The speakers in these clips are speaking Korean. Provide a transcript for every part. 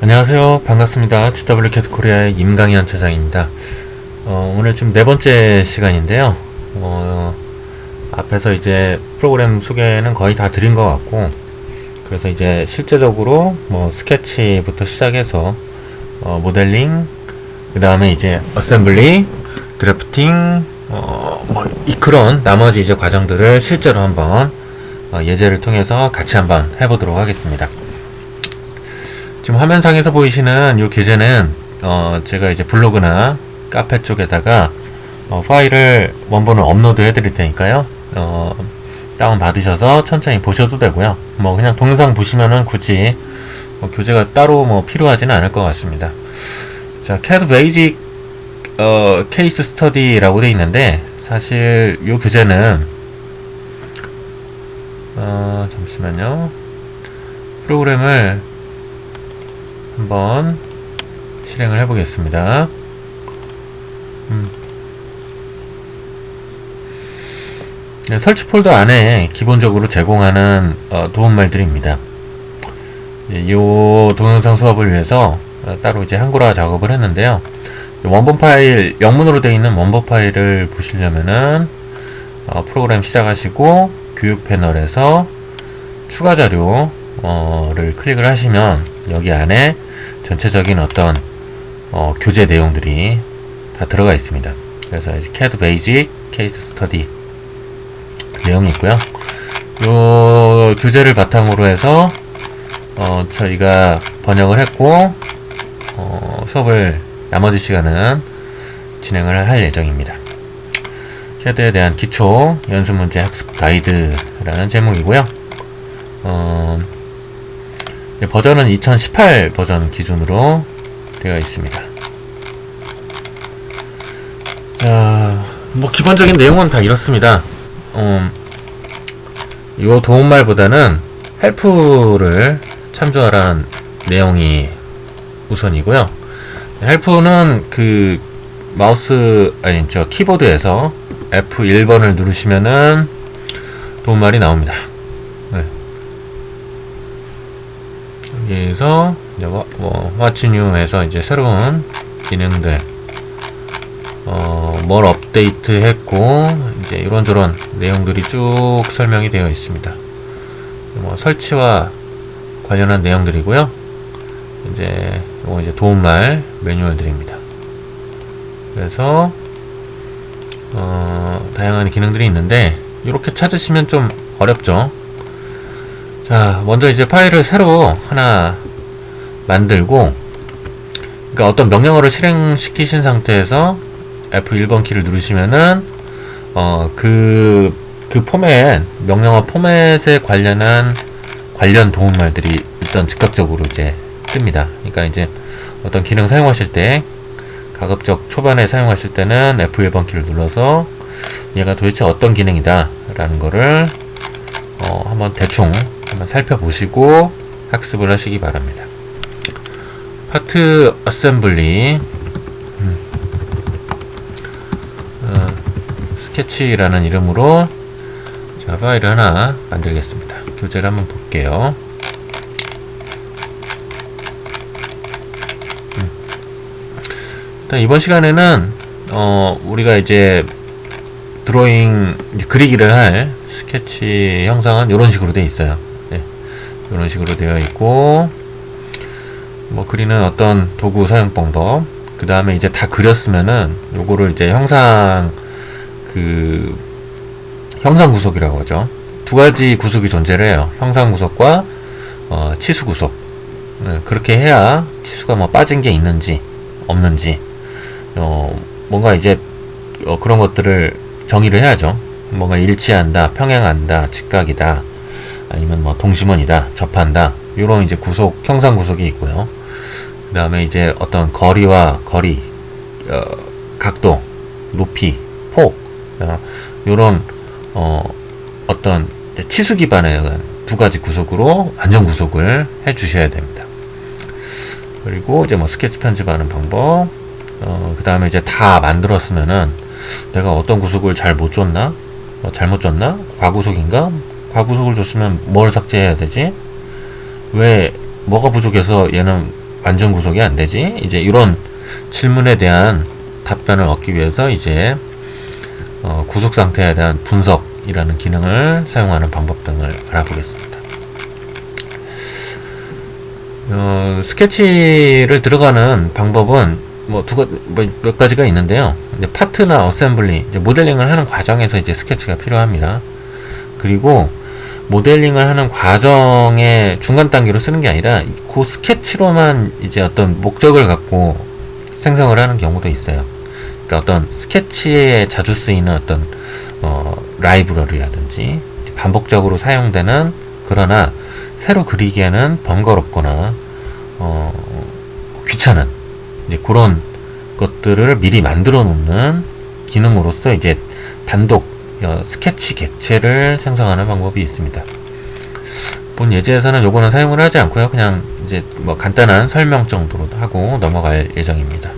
안녕하세요. 반갑습니다. GWCAT 코리아의 임강현 차장입니다. 오늘 지금 네 번째 시간인데요. 앞에서 이제 프로그램 소개는 거의 다 드린 것 같고, 그래서 이제 실제적으로 스케치부터 시작해서 모델링, 그 다음에 이제 어셈블리, 드래프팅, 그런 나머지 이제 과정들을 실제로 한번 예제를 통해서 같이 한번 해보도록 하겠습니다. 지금 화면상에서 보이시는 이 교재는 제가 이제 블로그나 카페 쪽에다가 파일을 원본을 업로드 해드릴 테니까요. 다운 받으셔서 천천히 보셔도 되고요. 그냥 동영상 보시면은 굳이 교재가 따로 필요하지는 않을 것 같습니다. 자, CAD 베이직 케이스 스터디라고 되어 있는데, 사실 이 교재는 잠시만요. 프로그램을 한번 실행을 해보겠습니다. 네, 설치 폴더 안에 기본적으로 제공하는 도움말들입니다. 이 동영상 수업을 위해서 따로 이제 한글화 작업을 했는데요. 원본 파일, 영문으로 되어 있는 원본 파일을 보시려면은 프로그램 시작하시고 교육 패널에서 추가 자료를 클릭을 하시면 여기 안에 전체적인 어떤 교재 내용들이 다 들어가 있습니다. 그래서 이제 CAD 베이직 케이스 스터디 내용이 있고요. 요 교재를 바탕으로 해서 저희가 번역을 했고 수업을 나머지 시간은 진행을 할 예정입니다. CAD에 대한 기초 연습문제 학습 가이드라는 제목이고요. 버전은 2018 버전 기준으로 되어 있습니다. 자, 기본적인 내용은 다 이렇습니다. 이 도움말보다는 헬프를 참조하라는 내용이 우선이고요. 헬프는 그 키보드에서 F1번을 누르시면은 도움말이 나옵니다. 네. 여기에서 이제 What's New에서 이제 새로운 기능들 뭘 업데이트 했고 이제 이런저런 내용들이 쭉 설명이 되어 있습니다. 설치와 관련한 내용들이고요. 이제 이거 이제 도움말 매뉴얼들입니다. 그래서 다양한 기능들이 있는데 이렇게 찾으시면 좀 어렵죠. 자, 먼저 이제 파일을 새로 하나 만들고, 그러니까 어떤 명령어를 실행시키신 상태에서 F1번 키를 누르시면은 그 포맷, 명령어 포맷에 관련 도움말들이 일단 즉각적으로 이제 뜹니다. 그러니까 이제 어떤 기능 사용하실 때, 가급적 초반에 사용하실 때는 F1번 키를 눌러서 얘가 도대체 어떤 기능이다 라는 거를 한번 대충 한번 살펴보시고 학습을 하시기 바랍니다. 파트 어셈블리, 스케치라는 이름으로 제가 파일을 하나 만들겠습니다. 교재를 한번 볼게요. 일단 이번 시간에는 우리가 이제 드로잉 그리기를 할 스케치 형상은 이런 식으로 되어 있어요. 네, 이런 식으로 되어 있고, 그리는 어떤 도구 사용 방법, 그 다음에 이제 다 그렸으면은 요거를 이제 형상 구속이라고 하죠. 두 가지 구속이 존재를 해요. 형상 구속과 치수 구속. 네, 그렇게 해야 치수가 빠진 게 있는지 없는지 뭔가 이제 그런 것들을 정의를 해야죠. 뭔가 일치한다, 평행한다, 직각이다, 아니면 동심원이다, 접한다, 이런 이제 형상 구속이 있고요. 그 다음에 이제 어떤 거리와 거리, 각도, 높이, 폭, 이런 어떤 치수 기반의 두 가지 구속으로 완전 구속을 해 주셔야 됩니다. 그리고 이제 스케치 편집하는 방법, 그 다음에 이제 다 만들었으면은 내가 어떤 구속을 잘못 줬나? 잘못 줬나? 과구속인가? 과구속을 줬으면 뭘 삭제해야 되지? 왜 뭐가 부족해서 얘는 완전 구속이 안 되지? 이제 이런 질문에 대한 답변을 얻기 위해서 이제 구속 상태에 대한 분석이라는 기능을 사용하는 방법 등을 알아보겠습니다. 스케치를 들어가는 방법은 몇 가지가 있는데요. 이제 파트나 어셈블리, 이제 모델링을 하는 과정에서 이제 스케치가 필요합니다. 그리고 모델링을 하는 과정의 중간 단계로 쓰는 게 아니라 그 스케치로만 이제 어떤 목적을 갖고 생성을 하는 경우도 있어요. 그러니까 어떤 스케치에 자주 쓰이는 어떤 라이브러리라든지 반복적으로 사용되는, 그러나 새로 그리기에는 번거롭거나 귀찮은 이제 그런 것들을 미리 만들어 놓는 기능으로서 이제 단독 스케치 객체를 생성하는 방법이 있습니다. 본 예제에서는 요거는 사용을 하지 않고요. 그냥 이제 간단한 설명 정도로 하고 넘어갈 예정입니다.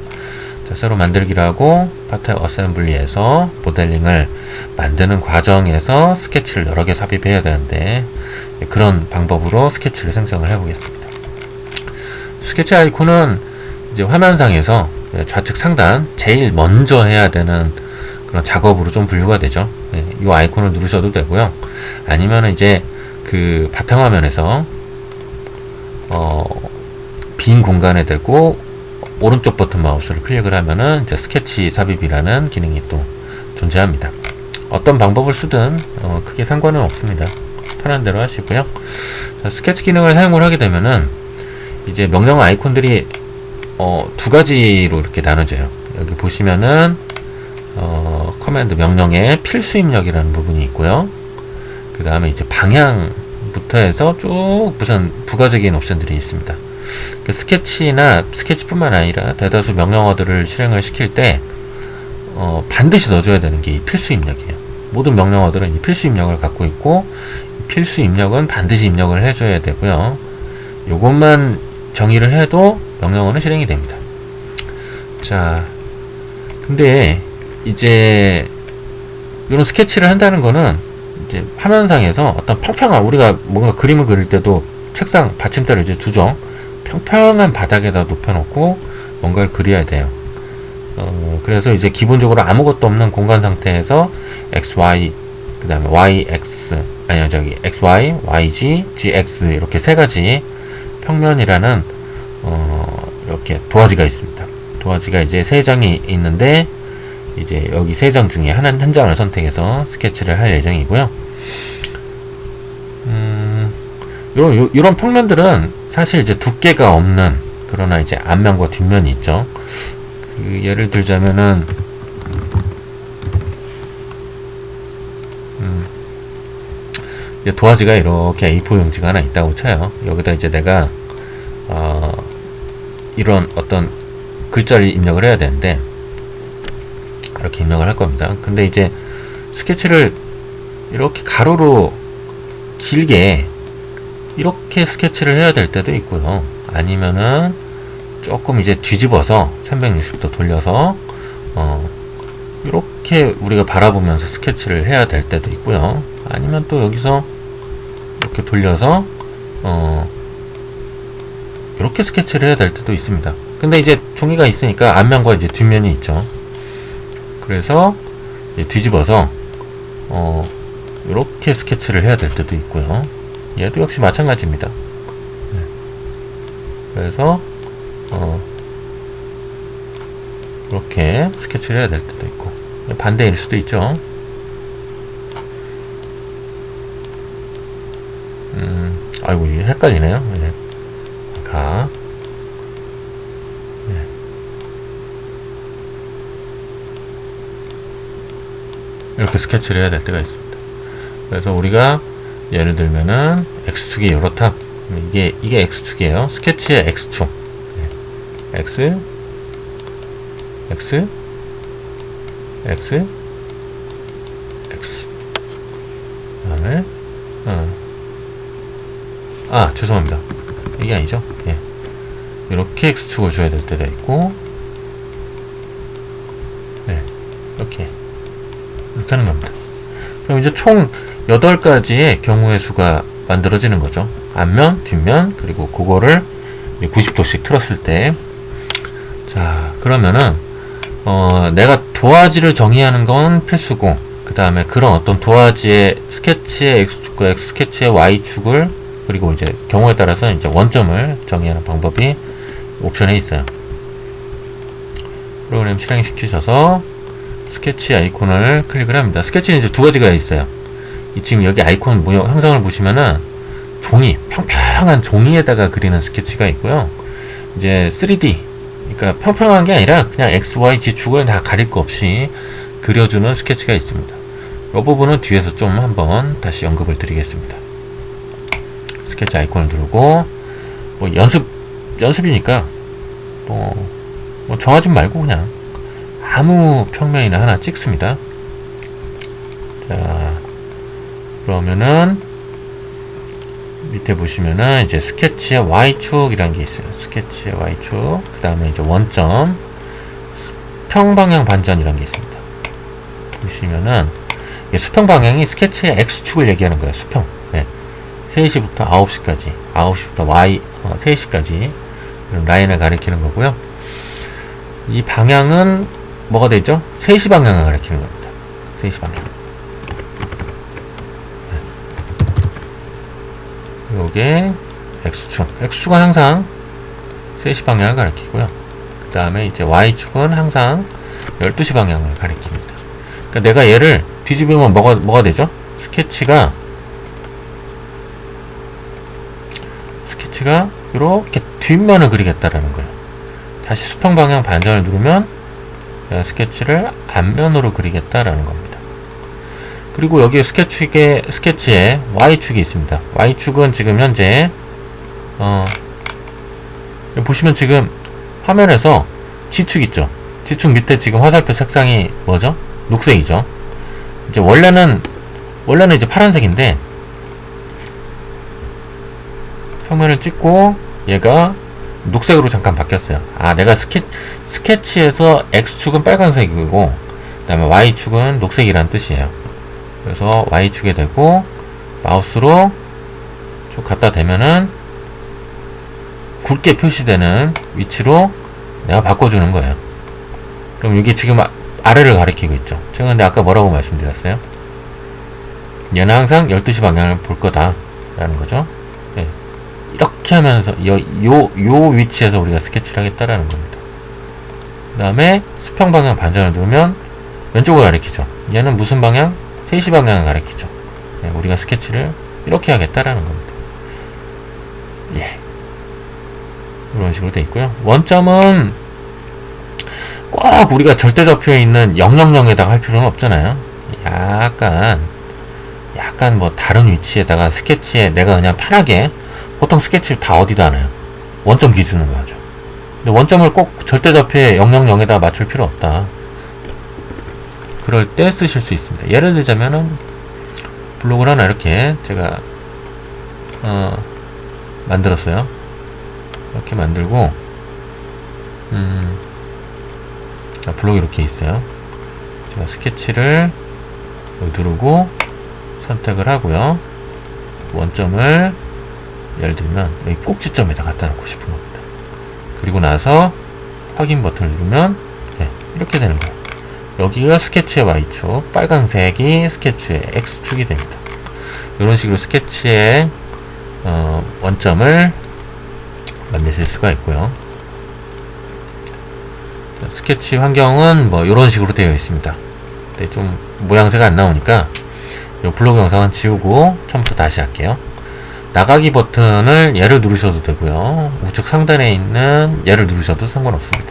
자, 새로 만들기를 하고 파트 어셈블리에서 모델링을 만드는 과정에서 스케치를 여러 개 삽입해야 되는데, 그런 방법으로 스케치를 생성을 해 보겠습니다. 스케치 아이콘은 이제 화면상에서 좌측 상단 제일 먼저 해야 되는 그런 작업으로 좀 분류가 되죠. 이 아이콘을 누르셔도 되고요. 아니면 이제 그 바탕화면에서 빈 공간에 대고 오른쪽 버튼 마우스를 클릭을 하면은 이제 스케치 삽입이라는 기능이 또 존재합니다. 어떤 방법을 쓰든 크게 상관은 없습니다. 편한 대로 하시고요. 자, 스케치 기능을 사용을 하게 되면은 이제 명령 아이콘들이 두 가지로 이렇게 나눠져요. 여기 보시면은 커맨드 명령에 필수 입력이라는 부분이 있고요. 그 다음에 이제 방향부터 해서 쭉 무슨 부가적인 옵션들이 있습니다. 그 스케치나 스케치뿐만 아니라 대다수 명령어들을 실행을 시킬 때 반드시 넣어줘야 되는 게 이 필수 입력이에요. 모든 명령어들은 이 필수 입력을 갖고 있고, 필수 입력은 반드시 입력을 해줘야 되고요. 요것만 정의를 해도 명령어는 실행이 됩니다. 자, 근데 이제 이런 스케치를 한다는 거는 이제 화면상에서 어떤 평평한, 우리가 뭔가 그림을 그릴 때도 책상 받침대를 이제 두죠. 평평한 바닥에다 높여놓고 뭔가를 그려야 돼요. 그래서 이제 기본적으로 아무것도 없는 공간 상태에서 XY, 그 다음에 YX, XY, YG, GX 이렇게 세 가지 평면이라는 이렇게 도화지가 있습니다. 도화지가 이제 세 장이 있는데, 이제 여기 세 장 중에 한 장을 선택해서 스케치를 할 예정이고요. 이런 평면들은 사실 이제 두께가 없는, 그러나 이제 앞면과 뒷면이 있죠. 그 예를 들자면은 이제 도화지가 이렇게 A4 용지가 하나 있다고 쳐요. 여기다 이제 내가 이런 어떤 글자를 입력을 해야 되는데, 이렇게 입력을 할 겁니다. 근데 이제 스케치를 이렇게 가로로 길게 이렇게 스케치를 해야 될 때도 있고요. 아니면은 조금 이제 뒤집어서 360도 돌려서 이렇게 우리가 바라보면서 스케치를 해야 될 때도 있고요. 아니면 또 여기서 이렇게 돌려서 이렇게 스케치를 해야 될 때도 있습니다. 근데 이제 종이가 있으니까 앞면과 이제 뒷면이 있죠. 그래서 이제 뒤집어서 이렇게 스케치를 해야 될 때도 있고요. 얘도 역시 마찬가지입니다. 그래서 이렇게 스케치를 해야 될 때도 있고, 반대일 수도 있죠. 아이고, 이게 헷갈리네요. 네. 네. 이렇게 스케치를 해야 될 때가 있습니다. 그래서 우리가 예를 들면은 X축이 이렇다. 이게 X축이에요. 스케치의 X축. 네. X, X, X, X. 그 다음에 죄송합니다. 이게 아니죠. 예. 이렇게 X축을 줘야 될 때가 있고, 네. 이렇게 하는 겁니다. 그럼 이제 총 8가지의 경우의 수가 만들어지는 거죠. 앞면, 뒷면, 그리고 그거를 90도씩 틀었을 때. 자, 그러면은 내가 도화지를 정의하는 건 필수고, 그 다음에 그런 어떤 도화지의 스케치의 X축과 X 스케치의 Y축을, 그리고 이제 경우에 따라서 이제 원점을 정의하는 방법이 옵션에 있어요. 프로그램 실행시키셔서 스케치 아이콘을 클릭을 합니다. 스케치는 이제 두 가지가 있어요. 지금 여기 아이콘 모형 형상을 보시면은 종이, 평평한 종이에다가 그리는 스케치가 있고요. 이제 3D, 그러니까 평평한 게 아니라 그냥 X, Y, G축을 다 가릴 거 없이 그려주는 스케치가 있습니다. 이 부분은 뒤에서 좀 한번 다시 언급을 드리겠습니다. 스케치 아이콘을 누르고, 뭐 연습이니까, 뭐 정하지 말고 그냥 아무 평면이나 하나 찍습니다. 자, 그러면은 밑에 보시면은 이제 스케치의 Y축이라는 게 있어요. 스케치의 Y축. 그 다음에 이제 원점, 수평 방향 반전이라는 게 있습니다. 보시면은 수평 방향이 스케치의 X축을 얘기하는 거예요. 수평. 네. 3시부터 9시까지, 9시부터 Y, 3시까지 이런 라인을 가리키는 거고요. 이 방향은 뭐가 되죠? 3시 방향을 가리키는 겁니다. 3시 방향. 요게 X축. X축은 항상 3시 방향을 가리키고요. 그 다음에 이제 Y축은 항상 12시 방향을 가리킵니다. 그러니까 내가 얘를 뒤집으면 뭐가 되죠? 스케치가 이렇게 뒷면을 그리겠다라는 거예요. 다시 수평 방향 반전을 누르면 스케치를 앞면으로 그리겠다라는 겁니다. 그리고 여기 스케치에 Y축이 있습니다. Y축은 지금 현재 보시면 지금 화면에서 G축 있죠. G축 밑에 지금 화살표 색상이 뭐죠? 녹색이죠. 이제 원래는 이제 파란색인데 평면을 찍고 얘가 녹색으로 잠깐 바뀌었어요. 아, 내가 스케치에서 X축은 빨간색이고 그 다음에 Y축은 녹색이란 뜻이에요. 그래서 Y축에 대고 마우스로 쭉 갖다 대면은 굵게 표시되는 위치로 내가 바꿔주는 거예요. 그럼 이게 지금 아래를 가리키고 있죠. 제가 근데 아까 뭐라고 말씀드렸어요? 얘는 항상 12시 방향을 볼 거다 라는 거죠. 네. 이렇게 하면서 요 위치에서 우리가 스케치를 하겠다라는 겁니다. 그 다음에 수평 방향 반전을 누르면 왼쪽을 가리키죠. 얘는 무슨 방향? 3시 방향을 가리키죠. 네, 우리가 스케치를 이렇게 하겠다라는 겁니다. 예. 이런 식으로 되어 있고요. 원점은 꼭 우리가 절대좌표에 있는 000에다가 할 필요는 없잖아요. 약간 뭐 다른 위치에다가 스케치에 내가 그냥 편하게, 보통 스케치를 다 어디다 하나요? 원점 기준으로 하죠. 근데 원점을 꼭 절대좌표에 000에다 맞출 필요 없다. 그럴 때 쓰실 수 있습니다. 예를 들자면은 블록을 하나 이렇게 제가 만들었어요. 이렇게 만들고 블록이 이렇게 있어요. 제가 스케치를 누르고 선택을 하고요. 원점을 예를 들면 여기 꼭지점에다 갖다 놓고 싶은 겁니다. 그리고 나서 확인 버튼을 누르면 이렇게 되는 거예요. 여기가 스케치의 Y축, 빨간색이 스케치의 X축이 됩니다. 이런 식으로 스케치의 원점을 만드실 수가 있고요. 스케치 환경은 뭐 이런 식으로 되어 있습니다. 근데 좀 모양새가 안 나오니까 이 블로그 영상은 지우고 처음부터 다시 할게요. 나가기 버튼을 얘를 누르셔도 되고요. 우측 상단에 있는 얘를 누르셔도 상관없습니다.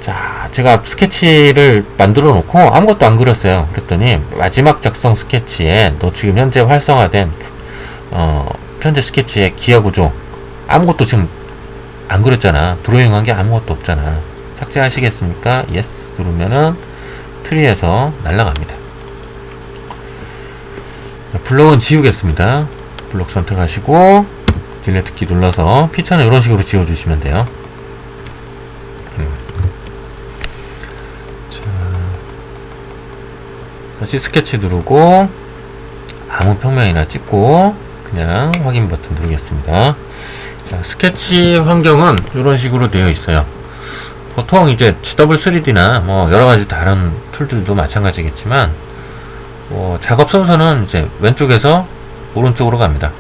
자, 제가 스케치를 만들어 놓고 아무것도 안 그렸어요. 그랬더니 마지막 작성 스케치에 너 지금 현재 활성화된 현재 스케치의 기하 구조 아무것도 지금 안 그렸잖아. 드로잉한 게 아무것도 없잖아. 삭제하시겠습니까? 예스 누르면은 트리에서 날아갑니다. 블록은 지우겠습니다. 블록 선택하시고 딜리트 키 눌러서 피처는 이런 식으로 지워주시면 돼요. 자, 다시 스케치 누르고 아무 평면이나 찍고 그냥 확인 버튼 누르겠습니다. 자, 스케치 환경은 이런 식으로 되어 있어요. 보통 이제 GW3D나 뭐 여러가지 다른 툴들도 마찬가지겠지만, 작업 순서는 이제 왼쪽에서 오른쪽으로 갑니다.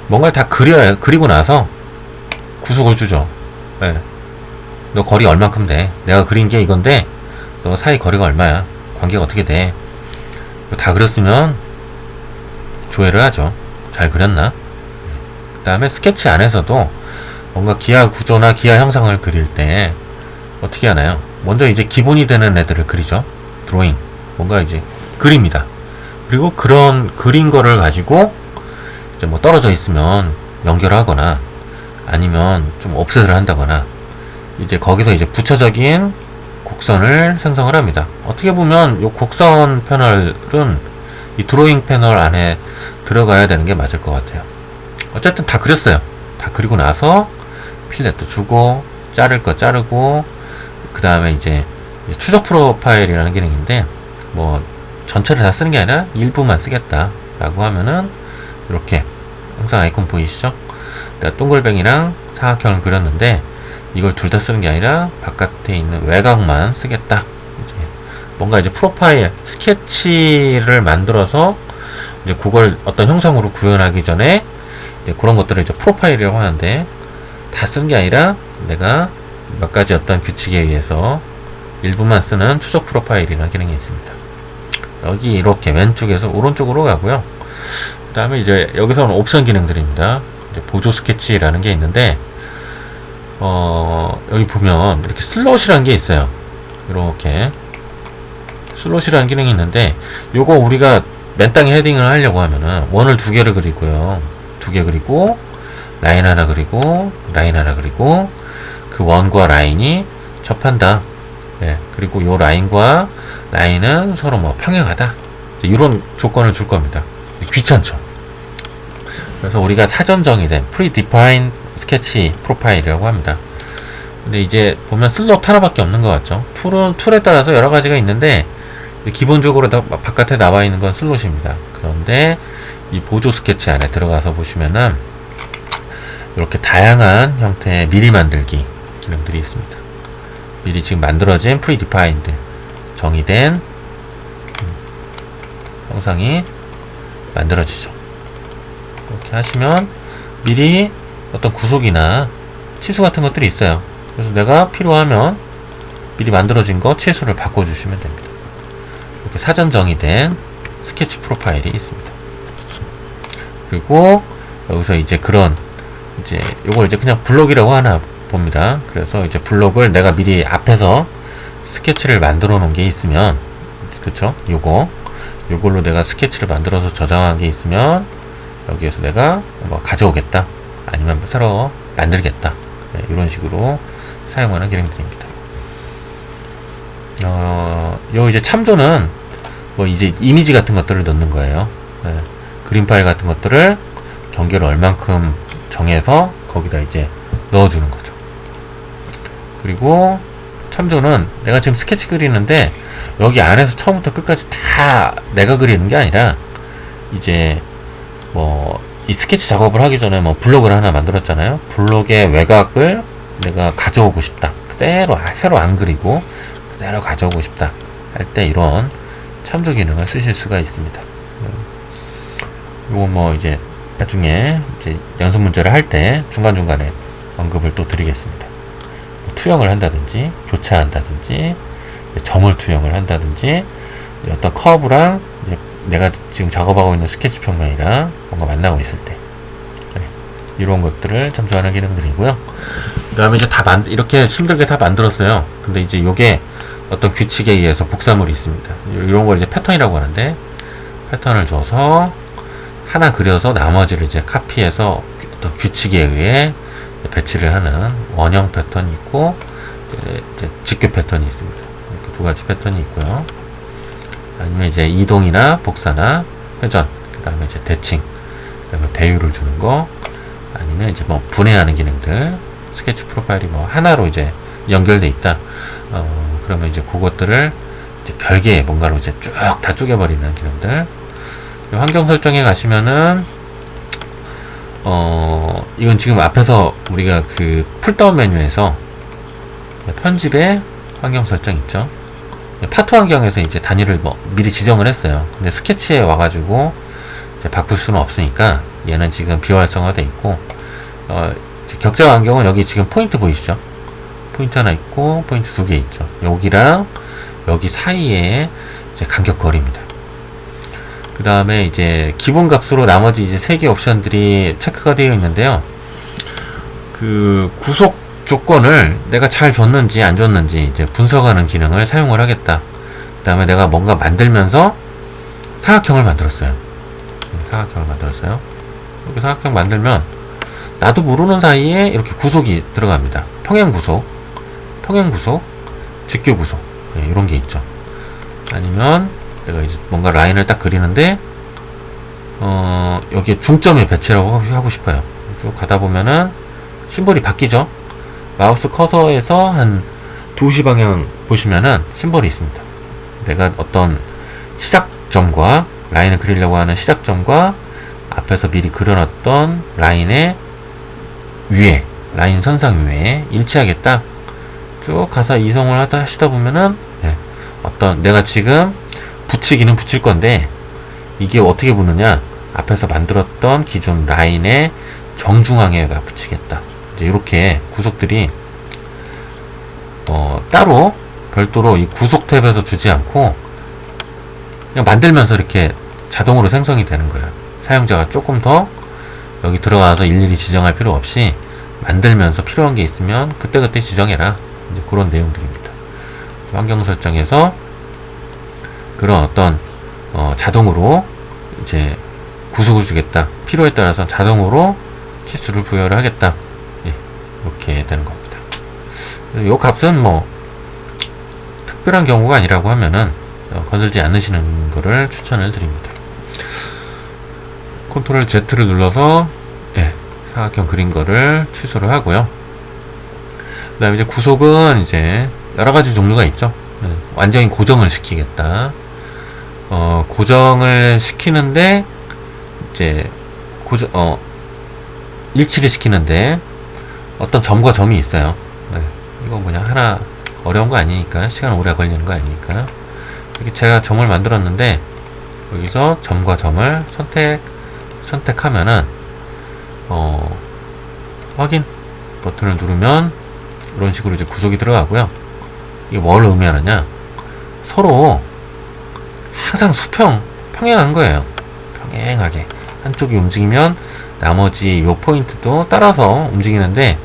뭔가를 다 그리고 나서 구속을 주죠. 네. 너 거리 얼만큼 돼? 내가 그린 게 이건데, 너 사이 거리가 얼마야? 관계가 어떻게 돼? 다 그렸으면 조회를 하죠. 잘 그렸나? 그 다음에 스케치 안에서도 뭔가 기하 구조나 기하 형상을 그릴 때 어떻게 하나요? 먼저 이제 기본이 되는 애들을 그리죠. 드로잉. 뭔가 이제 그립니다. 그리고 그런 그린 거를 가지고 이제 뭐 떨어져 있으면 연결하거나 아니면 좀 옵셋을 한다거나 이제 거기서 이제 부차적인 곡선을 생성을 합니다. 어떻게 보면 이 곡선 패널은 이 드로잉 패널 안에 들어가야 되는 게 맞을 것 같아요. 어쨌든 다 그렸어요. 다 그리고 나서 필렛도 주고 자를 거 자르고 그 다음에 이제 추적 프로파일이라는 기능인데 뭐 전체를 다 쓰는 게 아니라 일부만 쓰겠다 라고 하면은 이렇게 항상 아이콘 보이시죠? 내가 동글뱅이랑 사각형을 그렸는데 이걸 둘 다 쓰는 게 아니라 바깥에 있는 외곽만 쓰겠다. 이제 뭔가 이제 프로파일 스케치를 만들어서 이제 그걸 어떤 형상으로 구현하기 전에 이제 그런 것들을 이제 프로파일이라고 하는데 다 쓰는 게 아니라 내가 몇 가지 어떤 규칙에 의해서 일부만 쓰는 추적 프로파일이라는 기능이 있습니다. 여기 이렇게 왼쪽에서 오른쪽으로 가고요. 그 다음에 이제 여기서는 옵션 기능들입니다. 이제 보조 스케치라는 게 있는데 여기 보면 이렇게 슬롯이라는 게 있어요. 이렇게 슬롯이라는 기능이 있는데 요거 우리가 맨 땅에 헤딩을 하려고 하면은 원을 두 개를 그리고요. 두 개 그리고 라인 하나 그리고 라인 하나 그리고 그 원과 라인이 접한다. 네, 그리고 요 라인과 라인은 서로 뭐 평행하다. 이런 조건을 줄 겁니다. 귀찮죠. 그래서 우리가 사전 정의된 predefined 스케치 프로파일이라고 합니다. 근데 이제 보면 슬롯 하나밖에 없는 것 같죠. 툴에 따라서 여러 가지가 있는데 기본적으로 바깥에 나와 있는 건 슬롯입니다. 그런데 이 보조 스케치 안에 들어가서 보시면은 이렇게 다양한 형태의 미리 만들기 기능들이 있습니다. 미리 지금 만들어진 predefined 정의된 형상이 만들어지죠. 이렇게 하시면 미리 어떤 구속이나 치수 같은 것들이 있어요. 그래서 내가 필요하면 미리 만들어진 거 치수를 바꿔주시면 됩니다. 이렇게 사전 정의된 스케치 프로파일이 있습니다. 그리고 여기서 이제 그런 이제 요걸 이제 그냥 블록이라고 하나 봅니다. 그래서 이제 블록을 내가 미리 앞에서 스케치를 만들어 놓은 게 있으면 그쵸? 요걸로 내가 스케치를 만들어서 저장한 게 있으면 여기에서 내가 뭐 가져오겠다 아니면 새로 만들겠다. 네, 이런 식으로 사용하는 기능들입니다. 요 이제 참조는 뭐 이제 이미지 같은 것들을 넣는 거예요. 네, 그림 파일 같은 것들을 경계를 얼만큼 정해서 거기다 이제 넣어주는 거죠. 그리고 참조는 내가 지금 스케치 그리는데 여기 안에서 처음부터 끝까지 다 내가 그리는 게 아니라 이제 뭐 이 스케치 작업을 하기 전에 뭐 블록을 하나 만들었잖아요. 블록의 외곽을 내가 가져오고 싶다. 그대로 새로 안 그리고 그대로 가져오고 싶다 할 때 이런 참조 기능을 쓰실 수가 있습니다. 요거 뭐 이제 나중에 이제 연습 문제를 할 때 중간중간에 언급을 또 드리겠습니다. 투영을 한다든지 교차한다든지 점을 투영을 한다든지 어떤 커브랑 내가 지금 작업하고 있는 스케치 평면이랑 뭔가 만나고 있을 때 이런 것들을 참조하는 기능들이고요. 그 다음에 이제 이렇게 힘들게 다 만들었어요. 근데 이제 요게 어떤 규칙에 의해서 복사물이 있습니다. 이런 걸 이제 패턴이라고 하는데 패턴을 줘서 하나 그려서 나머지를 이제 카피해서 어떤 규칙에 의해 배치를 하는 원형 패턴이 있고 이제 직교 패턴이 있습니다. 이렇게 두 가지 패턴이 있고요. 아니면 이제 이동이나 복사나 회전, 그 다음에 이제 대칭, 그 다음에 배율을 주는 거, 아니면 이제 뭐 분해하는 기능들, 스케치 프로파일이 뭐 하나로 이제 연결돼 있다. 그러면 이제 그것들을 이제 별개의 뭔가로 이제 쭉 다 쪼개버리는 기능들. 환경 설정에 가시면은 이건 지금 앞에서 우리가 그 풀다운 메뉴에서 편집에 환경 설정 있죠. 파트 환경에서 이제 단위를 뭐 미리 지정을 했어요. 근데 스케치에 와가지고 이제 바꿀 수는 없으니까 얘는 지금 비활성화돼 있고, 이제 격자 환경은 여기 지금 포인트 보이시죠? 포인트 하나 있고 포인트 두 개 있죠. 여기랑 여기 사이에 이제 간격거리입니다. 그 다음에 이제 기본 값으로 나머지 이제 세 개 옵션들이 체크가 되어 있는데요. 그 구속 조건을 내가 잘 줬는지 안 줬는지 이제 분석하는 기능을 사용을 하겠다. 그 다음에 내가 뭔가 만들면서 사각형을 만들었어요. 사각형을 만들었어요. 이렇게 사각형 만들면 나도 모르는 사이에 이렇게 구속이 들어갑니다. 평행 구속, 직교 구속, 네, 이런 게 있죠. 아니면 내가 이제 뭔가 라인을 딱 그리는데 여기에 중점의 배치라고 하고 싶어요. 쭉 가다 보면은 심볼이 바뀌죠. 마우스 커서에서 한 2시 방향 보시면은 심볼이 있습니다. 내가 어떤 시작점과 라인을 그리려고 하는 시작점과 앞에서 미리 그려놨던 라인의 위에, 라인 선상 위에 일치하겠다. 쭉 가서 이송을 하시다 보면은 네, 어떤 내가 지금 붙이기는 붙일 건데 이게 어떻게 붙느냐, 앞에서 만들었던 기존 라인의 정중앙에가 붙이겠다. 이제 이렇게 구속들이 따로 별도로 이 구속 탭에서 주지 않고 그냥 만들면서 이렇게 자동으로 생성이 되는 거예요. 사용자가 조금 더 여기 들어가서 일일이 지정할 필요 없이 만들면서 필요한 게 있으면 그때그때 지정해라. 이제 그런 내용들입니다. 환경 설정에서 그런 어떤 자동으로 이제 구속을 주겠다. 필요에 따라서 자동으로 치수를 부여를 하겠다. 예, 이렇게 되는 겁니다. 이 값은 뭐 특별한 경우가 아니라고 하면은 건들지 않으시는 거를 추천을 드립니다. 컨트롤 Z를 눌러서 예, 사각형 그린 거를 취소를 하고요. 그 다음에 이제 구속은 이제 여러가지 종류가 있죠. 예, 완전히 고정을 시키겠다. 고정을 시키는데 이제 일치를 시키는데 어떤 점과 점이 있어요. 네, 이거 그냥 하나 어려운 거 아니니까, 시간 오래 걸리는 거 아니니까. 이렇게 제가 점을 만들었는데 여기서 점과 점을 선택하면은 확인 버튼을 누르면 이런 식으로 이제 구속이 들어가고요. 이게 뭘 의미하느냐, 서로 항상 평행한 거예요. 평행하게 한쪽이 움직이면 나머지 요 포인트도 따라서 움직이는데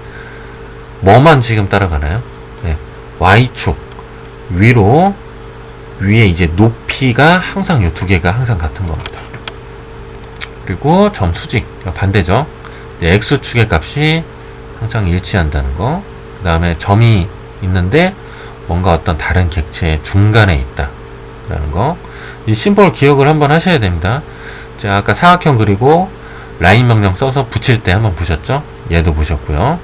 뭐만 지금 따라가나요? 네, Y축 위로, 위에 이제 높이가 항상 요 두 개가 항상 같은 겁니다. 그리고 점 수직 반대죠. X축의 값이 항상 일치한다는 거. 그 다음에 점이 있는데 뭔가 어떤 다른 객체의 중간에 있다 라는 거. 이 심볼 기억을 한번 하셔야 됩니다. 제가 아까 사각형 그리고 라인 명령 써서 붙일 때 한번 보셨죠? 얘도 보셨고요.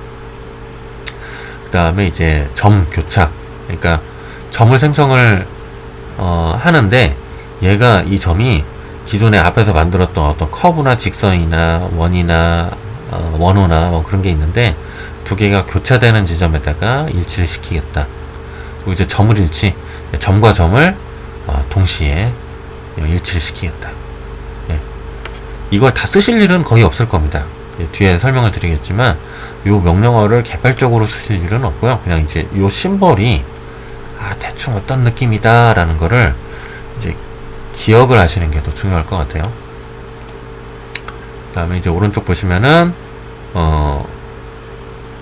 그 다음에 이제 점 교착, 그러니까 점을 생성을 하는데 얘가, 이 점이 기존에 앞에서 만들었던 어떤 커브나 직선이나 원이나 원호나 뭐 그런 게 있는데 두 개가 교차되는 지점에다가 일치를 시키겠다. 그리고 이제 점을 점과 점을 동시에 일치를 시키겠다. 예. 이걸 다 쓰실 일은 거의 없을 겁니다. 뒤에 설명을 드리겠지만 이 명령어를 개발적으로 쓰실 일은 없고요. 그냥 이제 이 심볼이 대충 어떤 느낌이다 라는 거를 이제 기억을 하시는 게 더 중요할 것 같아요. 그 다음에 이제 오른쪽 보시면은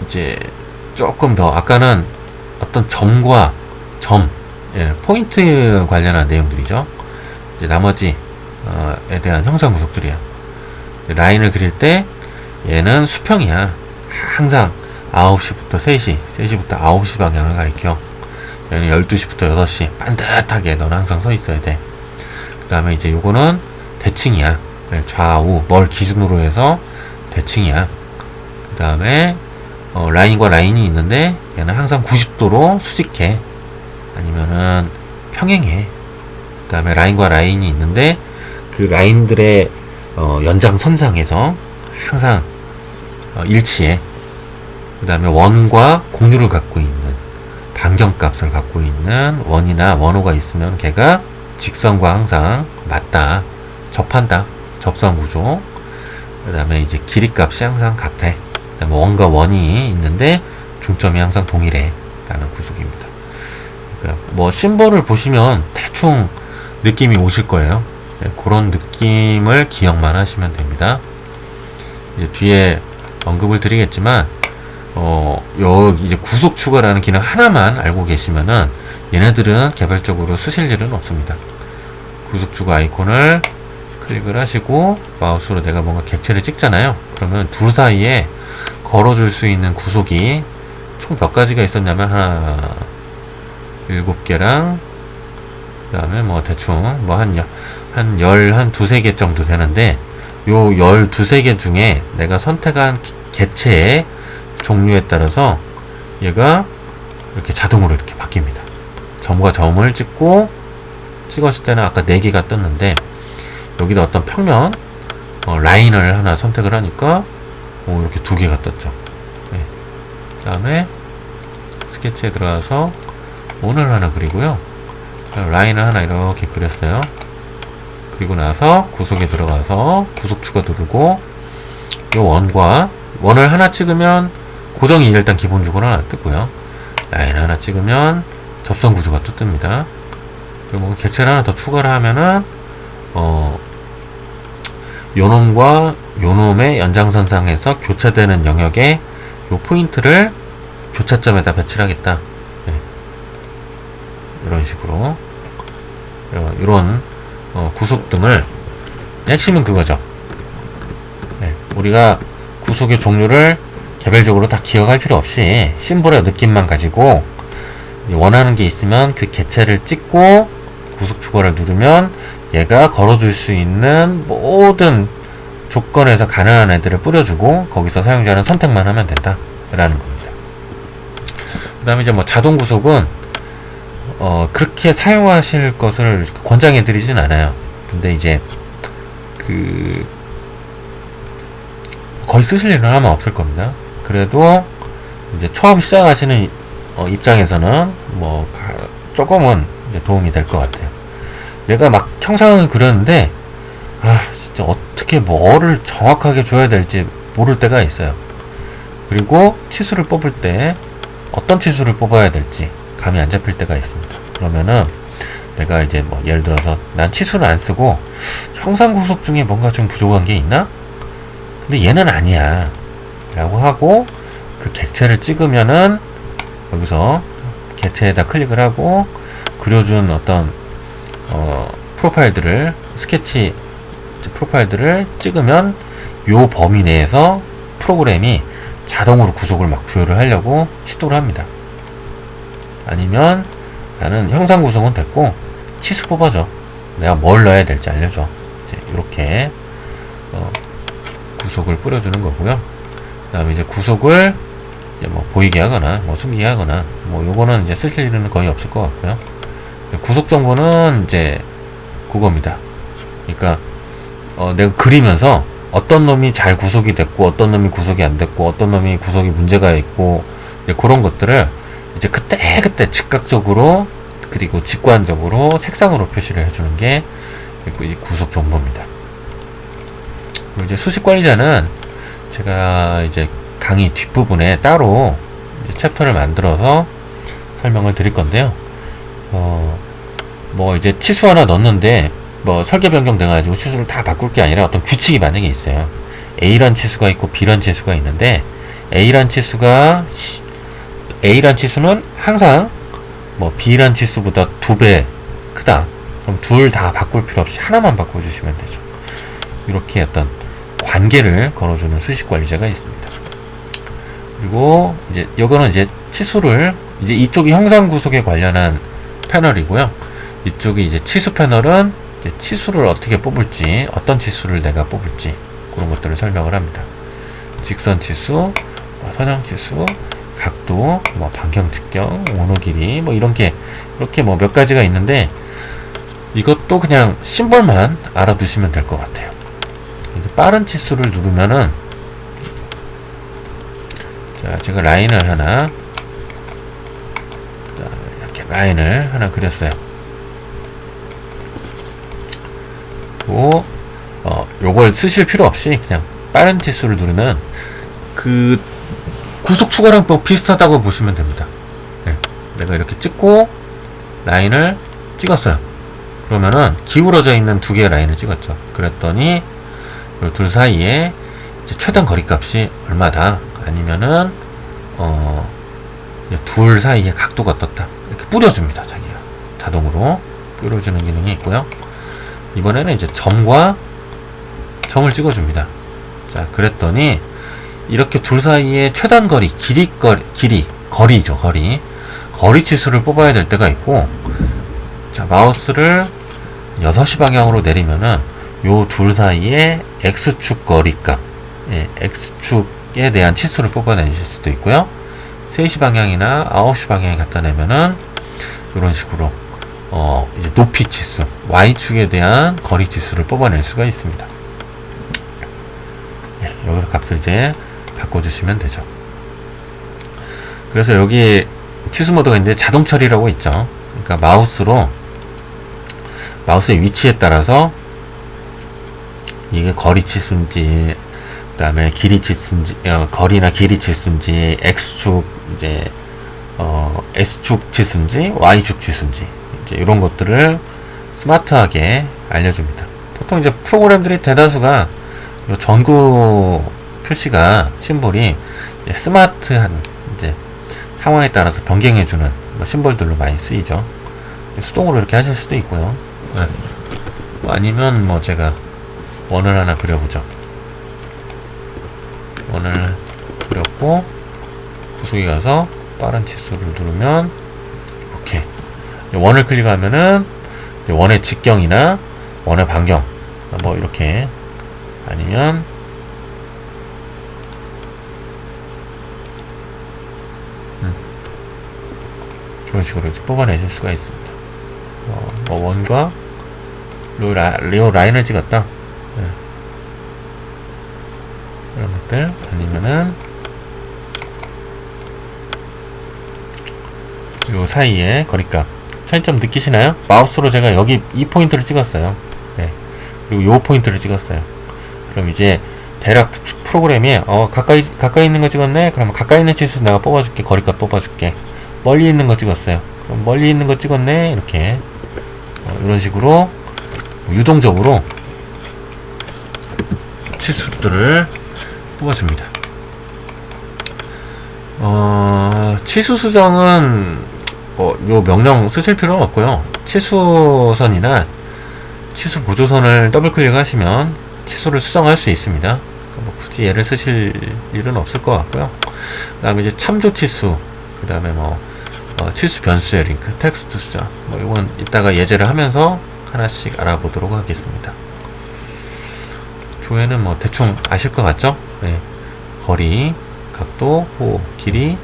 이제 조금 더, 아까는 어떤 점과 점, 예, 포인트 관련한 내용들이죠. 이제 나머지 에 대한 형상 구속들이야. 라인을 그릴 때 얘는 수평이야. 항상 9시부터 3시, 3시부터 9시 방향을 가리켜. 얘는 12시부터 6시 반듯하게 너는 항상 서 있어야 돼. 그 다음에 이제 요거는 대칭이야. 좌우 뭘 기준으로 해서 대칭이야. 그 다음에 라인과 라인이 있는데 얘는 항상 90도로 수직해. 아니면은 평행해. 그 다음에 라인과 라인이 있는데 그 라인들의 연장선상에서 항상 일치해. 그 다음에 원과 공유를 갖고 있는 반경값을 갖고 있는 원이나 원호가 있으면 걔가 직선과 항상 맞다, 접한다, 접선구조. 그 다음에 이제 길이값이 항상 같아. 그 다음에 원과 원이 있는데 중점이 항상 동일해 라는 구속입니다. 그러니까 뭐 심볼을 보시면 대충 느낌이 오실 거예요. 그런 느낌을 기억만 하시면 됩니다. 이제 뒤에 언급을 드리겠지만 이제 구속 추가라는 기능 하나만 알고 계시면은 얘네들은 개별적으로 쓰실 일은 없습니다. 구속 추가 아이콘을 클릭을 하시고 마우스로 내가 뭔가 객체를 찍잖아요. 그러면 둘 사이에 걸어줄 수 있는 구속이 총 몇 가지가 있었냐면 하나 7개랑 그 다음에 뭐 대충 뭐 한 두세 개 정도 되는데 요 12~13개 중에 내가 선택한 개체의 종류에 따라서 얘가 이렇게 자동으로 이렇게 바뀝니다. 점과 점을 찍었을 때는 아까 4개가 떴는데 여기다 어떤 평면 라인을 하나 선택을 하니까 이렇게 2개가 떴죠. 네. 그 다음에 스케치에 들어가서 원을 하나 그리고요. 라인을 하나 이렇게 그렸어요. 그리고 나서 구속에 들어가서 구속 추가 누르고 이 원을 하나 찍으면 고정이 일단 기본적으로 하나 뜨고요. 라인 하나 찍으면 접선 구조가 또 뜹니다. 그리고 객체를 하나 더 추가를 하면은 요놈과 요놈의 연장선상에서 교차되는 영역에 요 포인트를 교차점에다 배치를 하겠다. 네. 이런 식으로 이런 구속 등을 핵심은 그거죠. 네. 우리가 구속의 종류를 개별적으로 다 기억할 필요 없이 심볼의 느낌만 가지고 원하는 게 있으면 그 개체를 찍고 구속 추가를 누르면 얘가 걸어줄 수 있는 모든 조건에서 가능한 애들을 뿌려주고 거기서 사용자는 선택만 하면 된다 라는 겁니다. 그 다음에 이제 뭐 자동 구속은 그렇게 사용하실 것을 권장해 드리진 않아요. 근데 이제 거의 쓰실 일은 아마 없을 겁니다. 그래도 이제 처음 시작하시는 입장에서는 뭐 조금은 이제 도움이 될 것 같아요. 얘가 막 형상을 그렸는데 진짜 어떻게 뭐를 정확하게 줘야 될지 모를 때가 있어요. 그리고 치수를 뽑을 때 어떤 치수를 뽑아야 될지 감이 안 잡힐 때가 있습니다. 그러면은 내가 이제 뭐 예를 들어서 난 치수를 안 쓰고 형상 구속 중에 뭔가 좀 부족한 게 있나? 근데 얘는 아니야 라고 하고 그 객체를 찍으면은 여기서 객체에다 클릭을 하고 그려준 어떤 프로파일들을 스케치 프로파일들을 찍으면 요 범위 내에서 프로그램이 자동으로 구속을 막 부여를 하려고 시도를 합니다. 아니면 나는 형상 구성은 됐고 치수 뽑아줘. 내가 뭘 넣어야 될지 알려줘. 이제 이렇게 구속을 뿌려주는 거고요. 그 다음에 이제 구속을 이제 뭐 보이게 하거나 뭐 숨기게 하거나 뭐 요거는 이제 쓰실 일은 거의 없을 것 같고요. 구속 정보는 이제 그겁니다. 그러니까 내가 그리면서 어떤 놈이 잘 구속이 됐고 어떤 놈이 구속이 안 됐고 어떤 놈이 구속이 문제가 있고 이제 그런 것들을 이제 그때 즉각적으로 그리고 직관적으로 색상으로 표시를 해주는 게 이 구속 정보입니다. 그리고 이제 수식 관리자는 제가 이제 강의 뒷부분에 따로 이제 챕터를 만들어서 설명을 드릴 건데요. 뭐 이제 치수 하나 넣었는데 뭐 설계 변경 돼가지고 치수를 다 바꿀 게 아니라 어떤 규칙이 만약에 있어요. A란 치수가 있고 B란 치수가 있는데 A란 치수는 항상 뭐 B란 치수보다 2배 크다. 그럼 둘 다 바꿀 필요 없이 하나만 바꿔주시면 되죠. 이렇게 어떤 관계를 걸어주는 수식 관리자가 있습니다. 그리고 이제 이거는 이제 치수를 이제 이쪽이 형상 구속에 관련한 패널이고요. 이쪽이 이제 치수 패널은 이제 치수를 어떻게 뽑을지, 어떤 치수를 내가 뽑을지 그런 것들을 설명을 합니다. 직선 치수, 선형 치수, 각도, 뭐 반경 측정, 원호 길이, 뭐 이렇게 뭐 몇 가지가 있는데 이것도 그냥 심볼만 알아두시면 될 것 같아요. 빠른 치수를 누르면은 자, 제가 라인을 하나, 자, 이렇게 라인을 하나 그렸어요. 요걸 쓰실 필요 없이 그냥 빠른 치수를 누르면 그 구속 추가랑 뭐 비슷하다고 보시면 됩니다. 네, 내가 이렇게 찍고 라인을 찍었어요. 그러면은 기울어져 있는 두 개의 라인을 찍었죠. 그랬더니 이 둘 사이에 이제 최단 거리값이 얼마다, 아니면은 둘 사이에 각도가 어떻다, 이렇게 뿌려줍니다. 자기가 자동으로 뿌려주는 기능이 있고요. 이번에는 이제 점과 점을 찍어줍니다. 자, 그랬더니 이렇게 둘 사이에 최단 거리, 거리죠. 거리 치수를 뽑아야 될 때가 있고, 자, 마우스를 6시 방향으로 내리면은 요 둘 사이에 X축 거리값, 예, X축에 대한 치수를 뽑아내실 수도 있고요. 3시 방향이나 9시 방향에 갖다 내면은 이런 식으로 이제 높이 치수, Y축에 대한 거리 치수를 뽑아낼 수가 있습니다. 예, 여기서 값을 이제 바꿔주시면 되죠. 그래서 여기 치수 모드가 있는데 자동 처리라고 있죠. 그러니까 마우스의 위치에 따라서 이게 거리 치수인지, 그 다음에 길이 치수인지, 거리나 길이 치수인지, X축, 이제, S축 치수인지, Y축 치수인지, 이제 이런 것들을 스마트하게 알려줍니다. 보통 이제 프로그램들이 대다수가 요 전구 표시가, 심볼이 스마트한, 이제 상황에 따라서 변경해주는 뭐 심볼들로 많이 쓰이죠. 수동으로 이렇게 하실 수도 있고요. 네. 아니면 뭐 제가 원을 하나 그려보죠. 원을 그렸고 구속에 가서 빠른 치수를 누르면 이렇게 원을 클릭하면은 원의 직경이나 원의 반경, 뭐 이렇게, 아니면 이런 식으로 이제 뽑아내실 수가 있습니다. 뭐 원과 요 라인을 찍었다, 네. 이런 것들, 아니면은 요 사이에 거리값 차이점 느끼시나요? 마우스로 제가 여기 이 포인트를 찍었어요. 네. 그리고 요 포인트를 찍었어요. 그럼 이제 대략 프로그램이 가까이 있는 거 찍었네? 그러면 가까이 있는 치수 내가 뽑아줄게. 거리값 뽑아줄게. 멀리 있는 거 찍었어요. 그럼 멀리 있는 거 찍었네? 이렇게 이런 식으로 유동적으로 치수들을 뽑아줍니다. 치수 수정은 요 명령 쓰실 필요는 없고요. 치수선이나 치수 보조선을 더블 클릭하시면 치수를 수정할 수 있습니다. 뭐 굳이 얘를 쓰실 일은 없을 것 같고요. 그 다음에 이제 참조 치수, 그 다음에 뭐 치수 변수의 링크, 텍스트 수정, 뭐 이건 이따가 예제를 하면서 하나씩 알아보도록 하겠습니다. 조회는 뭐 대충 아실 것 같죠? 네. 거리, 각도, 호, 길이,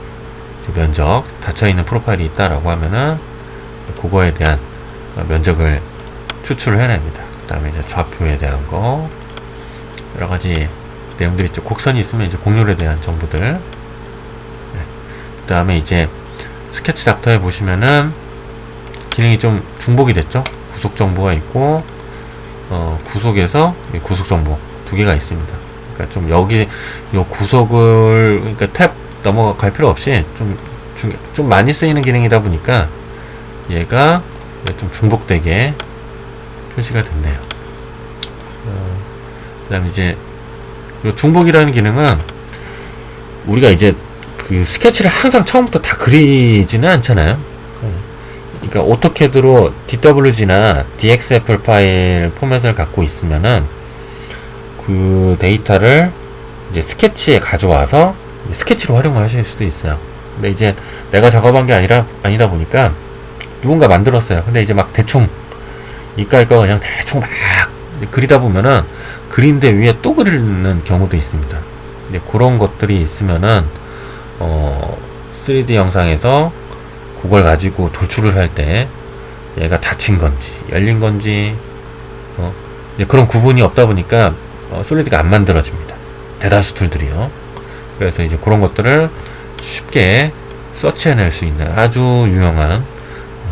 면적, 닫혀있는 프로파일이 있다라고 하면은 그거에 대한 면적을 추출을 해냅니다. 그 다음에 이제 좌표에 대한 거, 여러가지 내용들이 있죠. 곡선이 있으면 이제 곡률에 대한 정보들. 네. 그 다음에 이제 스케치 닥터에 보시면은 기능이 좀 중복이 됐죠. 구속 정보가 있고, 구속에서 구속 정보 두 개가 있습니다. 그러니까 좀 여기 요 구속을, 그러니까 탭 넘어갈 필요 없이 좀 많이 쓰이는 기능이다 보니까 얘가 좀 중복되게 표시가 됐네요. 그 다음에 이제 요 중복이라는 기능은 우리가 이제 그 스케치를 항상 처음부터 다 그리지는 않잖아요. 그러니까 오토캐드로 DWG나 DXFL 파일 포맷을 갖고 있으면은 그 데이터를 이제 스케치에 가져와서 스케치로 활용을 하실 수도 있어요. 근데 이제 내가 작업한 게 아니다 보니까 누군가 만들었어요. 근데 이제 막 대충 이까 그냥 대충 막 그리다 보면은 그린데 위에 또 그리는 경우도 있습니다. 근데 그런 것들이 있으면은 3D 영상에서 그걸 가지고 도출을 할 때 얘가 닫힌 건지 열린 건지 그런 구분이 없다 보니까 솔리드가 안 만들어집니다. 대다수 툴들이요. 그래서 이제 그런 것들을 쉽게 서치해낼 수 있는 아주 유용한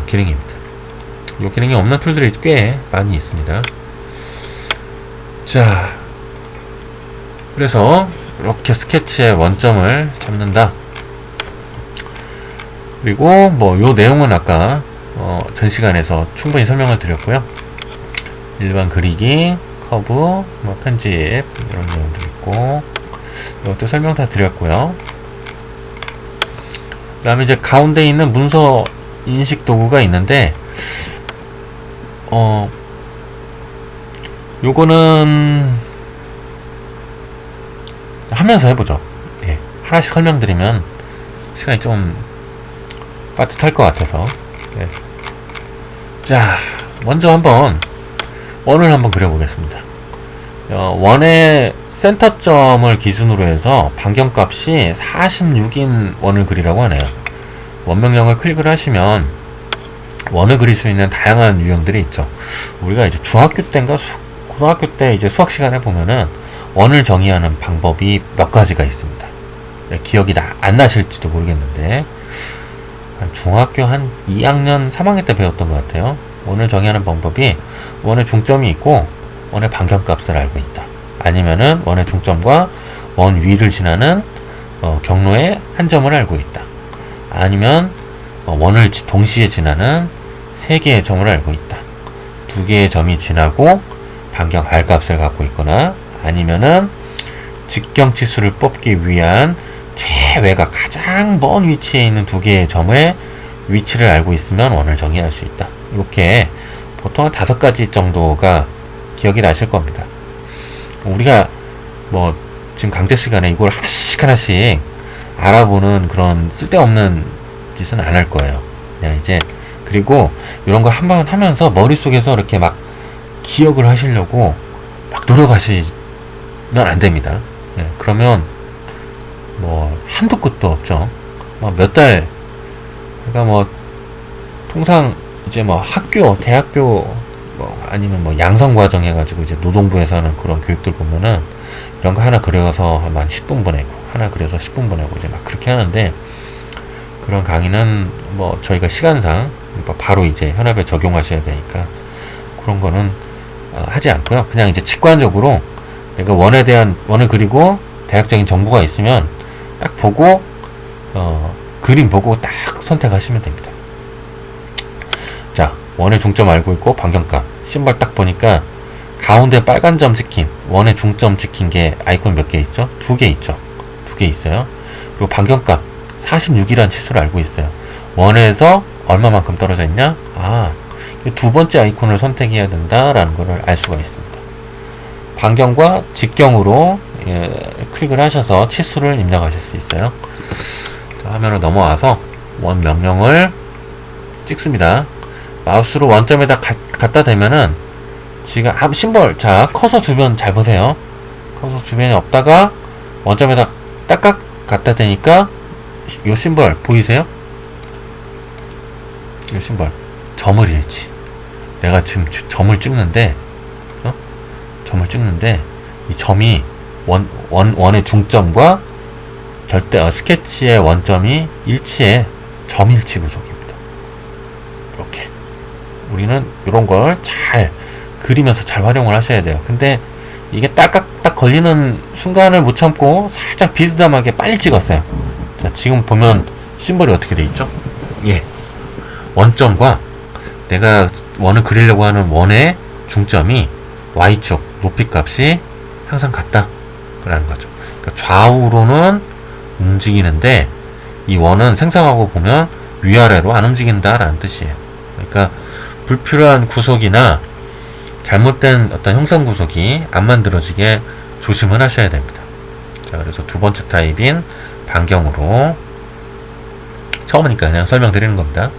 기능입니다. 이 기능이 없는 툴들이 꽤 많이 있습니다. 자, 그래서 이렇게 스케치의 원점을 잡는다. 그리고 뭐 요 내용은 아까 전 시간에서 충분히 설명을 드렸고요. 일반 그리기, 커브, 뭐 편집 이런 내용도 있고 이것도 설명 다 드렸고요. 그 다음에 이제 가운데 있는 문서 인식 도구가 있는데 요거는 하면서 해보죠. 예, 하나씩 설명드리면 시간이 좀 빠듯할 것 같아서. 예. 자, 먼저 한번 원을 한번 그려보겠습니다. 원의 센터점을 기준으로 해서 반경값이 46인 원을 그리라고 하네요. 원 명령을 클릭을 하시면 원을 그릴 수 있는 다양한 유형들이 있죠. 우리가 이제 중학교 때인가 고등학교 때 이제 수학 시간에 보면은 원을 정의하는 방법이 몇 가지가 있습니다. 네, 기억이 안 나실지도 모르겠는데 한 중학교 한 2학년 3학년 때 배웠던 것 같아요. 원을 정의하는 방법이 원의 중점이 있고 원의 반경값을 알고 있다. 아니면은 원의 중점과 원 위를 지나는 경로의 한 점을 알고 있다. 아니면 원을 동시에 지나는 3개의 점을 알고 있다. 2개의 점이 지나고 반경 R값을 갖고 있거나 아니면은 직경치수를 뽑기 위한 최외가 가장 먼 위치에 있는 2개의 점의 위치를 알고 있으면 원을 정의할 수 있다. 이렇게 보통 한 5가지 정도가 기억이 나실 겁니다. 우리가 뭐 지금 강좌 시간에 이걸 하나씩 알아보는 그런 쓸데없는 짓은 안 할 거예요. 그냥 이제 그리고 이런 거 한번 하면서 머릿속에서 이렇게 막 기억을 하시려고 막 노력하시면 안 됩니다. 네, 그러면 뭐 한도 끝도 없죠. 뭐 몇 달, 그러니까 뭐 통상 이제 뭐 학교, 대학교 뭐 아니면 뭐 양성 과정 해가지고 이제 노동부에서 하는 그런 교육들 보면은 이런 거 하나 그려서 한 10분 보내고 하나 그려서 10분 보내고 이제 막 그렇게 하는데 그런 강의는 뭐 저희가 시간상 바로 이제 현업에 적용하셔야 되니까 그런 거는 하지 않고요. 그냥 이제 직관적으로 내가 원에 대한 원을 그리고 대략적인 정보가 있으면 딱 보고 그림 보고 딱 선택하시면 됩니다. 자, 원의 중점 알고 있고 반경값 심벌 딱 보니까 가운데 빨간 점 찍힌 원의 중점 찍힌 게 아이콘 몇 개 있죠? 2개 있죠. 2개 있어요. 그리고 반경값 46이라는 치수를 알고 있어요. 원에서 얼마만큼 떨어져 있냐? 두 번째 아이콘을 선택해야 된다라는 것을 알 수가 있습니다. 반경과 직경으로 클릭을 하셔서 치수를 입력하실 수 있어요. 자, 화면으로 넘어와서 원 명령을 찍습니다. 마우스로 원점에다 갖다 대면은 지금 심벌, 자 커서 주변 잘 보세요. 커서 주변에 없다가 원점에다 딱딱 갖다 대니까 요 심벌 보이세요? 요 심벌 점을 잃지. 내가 지금 점을 찍는데 이 점이 원의 중점과 절대 스케치의 원점이 일치해 점일치 구속입니다. 이렇게 우리는 이런 걸 잘 그리면서 잘 활용을 하셔야 돼요. 근데 이게 딱 걸리는 순간을 못 참고 살짝 비스듬하게 빨리 찍었어요. 자, 지금 보면 심벌이 어떻게 돼 있죠? 예, 원점과 내가 원을 그리려고 하는 원의 중점이 Y축 높이값이 항상 같다 라는 거죠. 그러니까 좌우로는 움직이는데 이 원은 생성하고 보면 위아래로 안 움직인다 라는 뜻이에요. 그러니까 불필요한 구속이나 잘못된 어떤 형상 구속이 안 만들어지게 조심을 하셔야 됩니다. 자, 그래서 두 번째 타입인 반경으로 처음이니까 그냥 설명드리는 겁니다.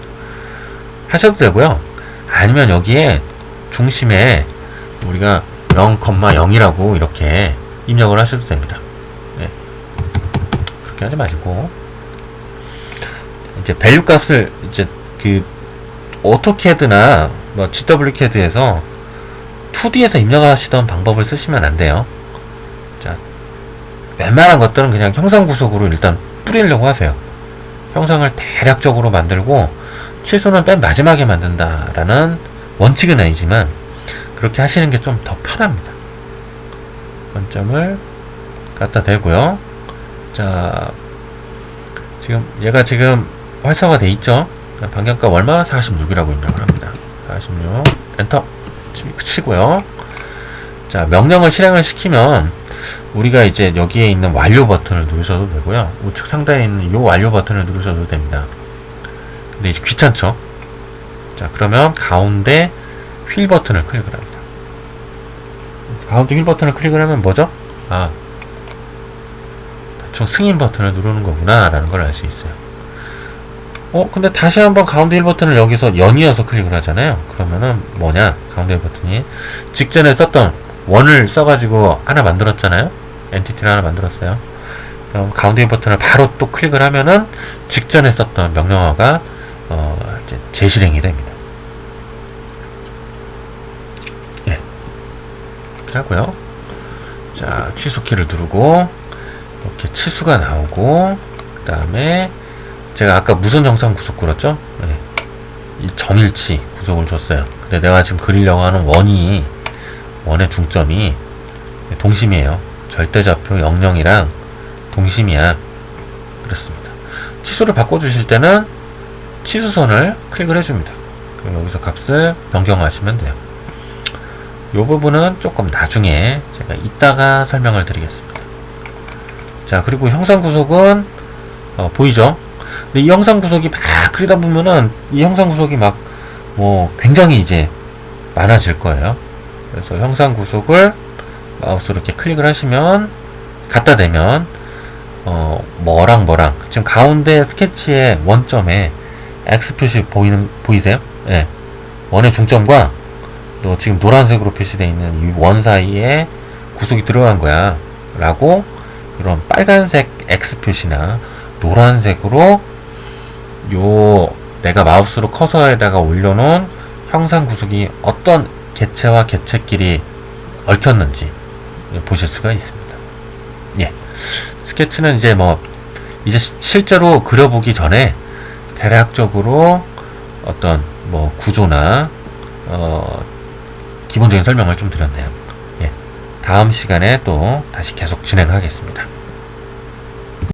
하셔도 되고요. 아니면 여기에 중심에 우리가 0,0이라고 이렇게 입력을 하셔도 됩니다. 네. 그렇게 하지 마시고 이제 밸류 값을 이제 그 오토캐드나 뭐 GW캐드에서 2D에서 입력하시던 방법을 쓰시면 안 돼요. 자, 웬만한 것들은 그냥 형상 구속으로 일단 뿌리려고 하세요. 형상을 대략적으로 만들고 치수는 맨 마지막에 만든다라는 원칙은 아니지만 그렇게 하시는 게 좀 더 편합니다. 원점을 갖다 대고요. 자, 지금 얘가 지금 활성화돼 있죠. 반경값 얼마? 46이라고 입력을 합니다. 46 엔터 치고요. 자, 명령을 실행을 시키면 우리가 이제 여기에 있는 완료 버튼을 누르셔도 되고요. 우측 상단에 있는 이 완료 버튼을 누르셔도 됩니다. 근데 이제 귀찮죠? 자, 그러면 가운데 휠 버튼을 클릭을 합니다. 가운데 휠 버튼을 클릭을 하면 뭐죠? 아, 대충 승인 버튼을 누르는 거구나 라는 걸 알 수 있어요. 근데 다시 한번 가운데 휠 버튼을 여기서 연이어서 클릭을 하잖아요. 그러면은 뭐냐? 가운데 휠 버튼이 직전에 썼던 원을 써가지고 하나 만들었잖아요. 엔티티를 하나 만들었어요. 그럼 가운데 휠 버튼을 바로 또 클릭을 하면은 직전에 썼던 명령어가 이제 재실행이 됩니다. 예. 이렇게 하고요. 자, 취소키를 누르고 이렇게 치수가 나오고 그 다음에 제가 아까 무슨 형상 구속 그렸죠? 네. 이 점일치 구속을 줬어요. 근데 내가 지금 그리려고 하는 원의 중점이 동심이에요. 절대좌표 00이랑 동심이야. 그렇습니다. 치수를 바꿔주실 때는 치수선을 클릭을 해줍니다. 그럼 여기서 값을 변경하시면 돼요. 이 부분은 조금 나중에 제가 이따가 설명을 드리겠습니다. 자, 그리고 형상 구속은 보이죠? 근데 이 형상 구속이 막 그리다 보면은 이 형상 구속이 막 굉장히 이제 많아질 거예요. 그래서 형상 구속을 마우스로 이렇게 클릭을 하시면 갖다 대면 뭐랑 지금 가운데 스케치의 원점에 X 표시 보이세요? 예. 원의 중점과 또 지금 노란색으로 표시되어 있는 이 원 사이에 구속이 들어간 거야 라고 이런 빨간색 X 표시나 노란색으로 내가 마우스로 커서에다가 올려놓은 형상 구속이 어떤 개체와 개체끼리 얽혔는지 보실 수가 있습니다. 예. 스케치는 이제 이제 실제로 그려보기 전에 대략적으로 어떤 구조나 기본적인 설명을 좀 드렸네요. 예. 다음 시간에 또 다시 계속 진행하겠습니다.